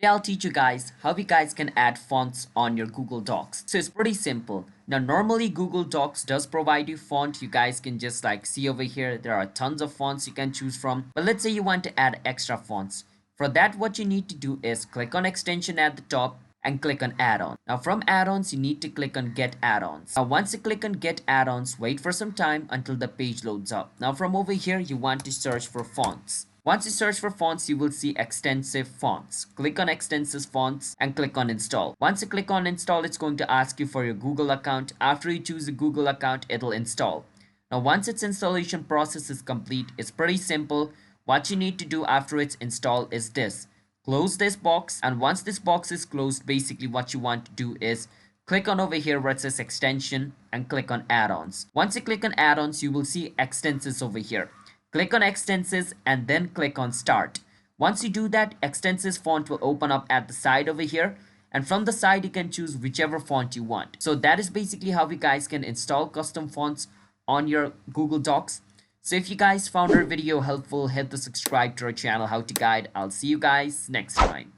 Today I'll teach you guys how you guys can add fonts on your Google Docs. So it's pretty simple. Now normally Google Docs does provide you font. You guys can just like see over here, there are tons of fonts you can choose from. But let's say you want to add extra fonts. For that, what you need to do is click on extension at the top and click on add-on. Now from add-ons, you need to click on get add-ons. Now once you click on get add-ons, wait for some time until the page loads up. Now from over here, you want to search for fonts. Once you search for fonts, you will see extensive fonts. Click on extensive fonts and click on install. Once you click on install, it's going to ask you for your Google account. After you choose a Google account, it'll install. Now once its installation process is complete, it's pretty simple. What you need to do after it's installed is this. Close this box, and once this box is closed, basically what you want to do is click on over here where it says extension and click on add-ons. Once you click on add-ons, you will see extensions over here. Click on extensions and then click on start. Once you do that, extensions font will open up at the side over here, and from the side you can choose whichever font you want. So that is basically how you guys can install custom fonts on your Google Docs. So if you guys found our video helpful, hit the subscribe to our channel How to Guide. I'll see you guys next time.